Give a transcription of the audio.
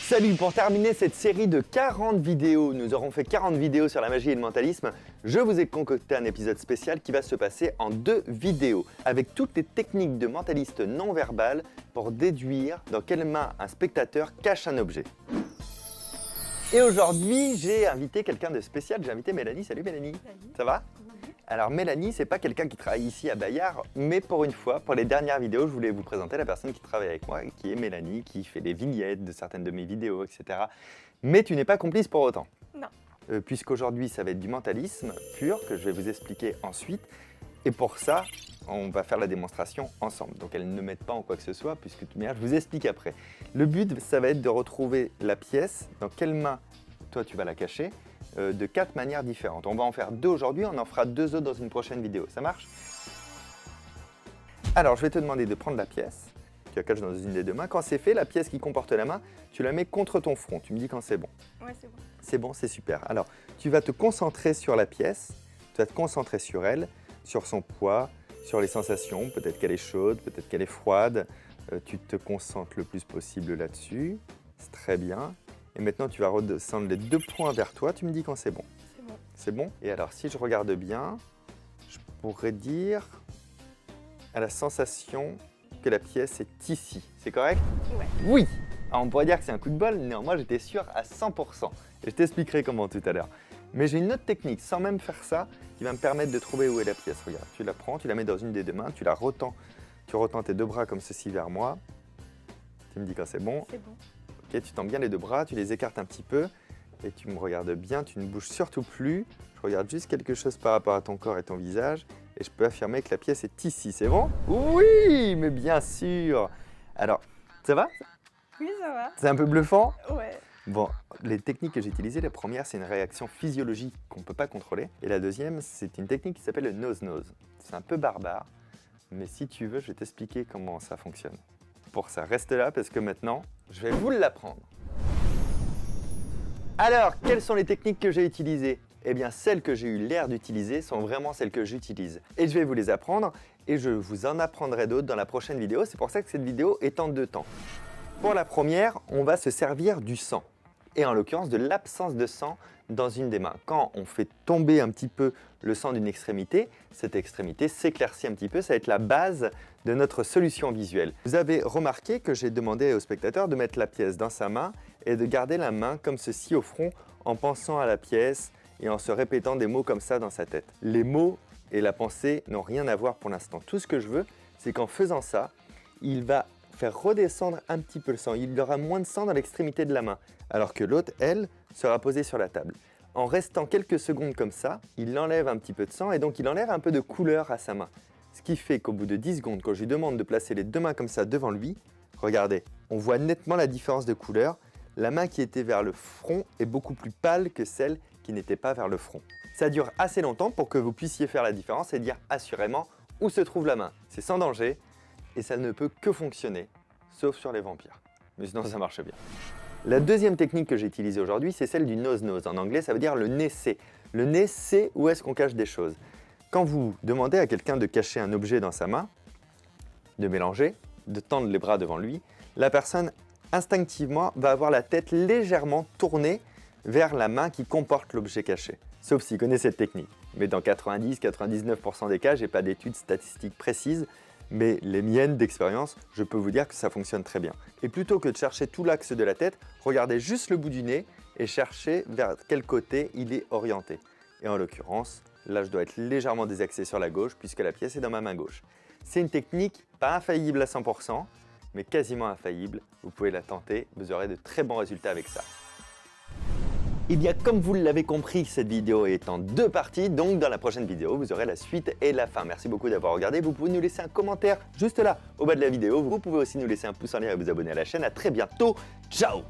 Salut, pour terminer cette série de 40 vidéos, nous aurons fait 40 vidéos sur la magie et le mentalisme, je vous ai concocté un épisode spécial qui va se passer en 2 vidéos, avec toutes les techniques de mentaliste non verbal pour déduire dans quelle main un spectateur cache un objet. Et aujourd'hui, j'ai invité quelqu'un de spécial, j'ai invité Mélanie. Salut Mélanie. Salut. Ça va? Alors Mélanie, c'est pas quelqu'un qui travaille ici à Bayard, mais pour une fois, pour les dernières vidéos, je voulais vous présenter la personne qui travaille avec moi, qui est Mélanie, qui fait les vignettes de certaines de mes vidéos, etc. Mais tu n'es pas complice pour autant. Non. Puisqu'aujourd'hui, ça va être du mentalisme pur, que je vais vous expliquer ensuite. Et pour ça, on va faire la démonstration ensemble. Donc elles ne mettent pas en quoi que ce soit, puisque de toute manière, je vous explique après. Le but, ça va être de retrouver la pièce, dans quelle main, toi, tu vas la cacher, de 4 manières différentes. On va en faire 2 aujourd'hui, on en fera 2 autres dans une prochaine vidéo. Ça marche? Alors, je vais te demander de prendre la pièce. Tu la caches dans une des 2 mains. Quand c'est fait, la pièce qui comporte la main, tu la mets contre ton front. Tu me dis quand c'est bon. Ouais, c'est bon. C'est bon, c'est super. Alors, tu vas te concentrer sur la pièce, tu vas te concentrer sur elle, sur son poids, sur les sensations. Peut-être qu'elle est chaude, peut-être qu'elle est froide. Tu te concentres le plus possible là-dessus. C'est très bien. Et maintenant, tu vas redescendre les 2 points vers toi. Tu me dis quand c'est bon. C'est bon. C'est bon? Et alors, si je regarde bien, je pourrais dire à la sensation que la pièce est ici. C'est correct? Ouais. Oui! Alors, on pourrait dire que c'est un coup de bol, néanmoins, j'étais sûr à 100%. Et je t'expliquerai comment tout à l'heure. Mais j'ai une autre technique, sans même faire ça, qui va me permettre de trouver où est la pièce. Regarde, tu la prends, tu la mets dans une des 2 mains, tu la retends. Tu retends tes 2 bras comme ceci vers moi. Tu me dis quand c'est bon. C'est bon. Ok, tu tends bien les 2 bras, tu les écartes un petit peu et tu me regardes bien, tu ne bouges surtout plus. Je regarde juste quelque chose par rapport à ton corps et ton visage et je peux affirmer que la pièce est ici, c'est bon? Oui, mais bien sûr! Alors, ça va? Oui, ça va. C'est un peu bluffant? Ouais. Bon, les techniques que j'ai utilisées, la première, c'est une réaction physiologique qu'on ne peut pas contrôler. Et la deuxième, c'est une technique qui s'appelle le nose-nose. C'est un peu barbare, mais si tu veux, je vais t'expliquer comment ça fonctionne. Pour ça, reste là parce que maintenant, je vais vous l'apprendre. Alors, quelles sont les techniques que j'ai utilisées? Eh bien, celles que j'ai eu l'air d'utiliser sont vraiment celles que j'utilise. Et je vais vous les apprendre et je vous en apprendrai d'autres dans la prochaine vidéo. C'est pour ça que cette vidéo est en 2 temps. Pour la première, on va se servir du sang. Et en l'occurrence, de l'absence de sang dans une des mains. Quand on fait tomber un petit peu le sang d'une extrémité, cette extrémité s'éclaircit un petit peu, ça va être la base de notre solution visuelle. Vous avez remarqué que j'ai demandé au spectateur de mettre la pièce dans sa main et de garder la main comme ceci au front en pensant à la pièce et en se répétant des mots comme ça dans sa tête. Les mots et la pensée n'ont rien à voir pour l'instant. Tout ce que je veux, c'est qu'en faisant ça, il va faire redescendre un petit peu le sang. Il y aura moins de sang dans l'extrémité de la main, alors que l'autre, elle, sera posée sur la table. En restant quelques secondes comme ça, il enlève un petit peu de sang et donc il enlève un peu de couleur à sa main. Ce qui fait qu'au bout de 10 secondes, quand je lui demande de placer les 2 mains comme ça devant lui, regardez, on voit nettement la différence de couleur. La main qui était vers le front est beaucoup plus pâle que celle qui n'était pas vers le front. Ça dure assez longtemps pour que vous puissiez faire la différence et dire assurément où se trouve la main. C'est sans danger et ça ne peut que fonctionner, sauf sur les vampires. Mais sinon, ça marche bien. La deuxième technique que j'ai utilisée aujourd'hui, c'est celle du nose-nose. En anglais, ça veut dire le nez sait. Le nez sait où est-ce qu'on cache des choses. Quand vous demandez à quelqu'un de cacher un objet dans sa main, de mélanger, de tendre les bras devant lui, la personne instinctivement va avoir la tête légèrement tournée vers la main qui comporte l'objet caché. Sauf s'il connaît cette technique. Mais dans 90-99% des cas, je n'ai pas d'études statistiques précises, mais les miennes d'expérience, je peux vous dire que ça fonctionne très bien. Et plutôt que de chercher tout l'axe de la tête, regardez juste le bout du nez et cherchez vers quel côté il est orienté. Et en l'occurrence, là je dois être légèrement désaxé sur la gauche puisque la pièce est dans ma main gauche. C'est une technique pas infaillible à 100%, mais quasiment infaillible. Vous pouvez la tenter, vous aurez de très bons résultats avec ça. Eh bien, comme vous l'avez compris, cette vidéo est en 2 parties, donc dans la prochaine vidéo, vous aurez la suite et la fin. Merci beaucoup d'avoir regardé. Vous pouvez nous laisser un commentaire juste là, au bas de la vidéo. Vous pouvez aussi nous laisser un pouce en l'air et vous abonner à la chaîne. À très bientôt. Ciao!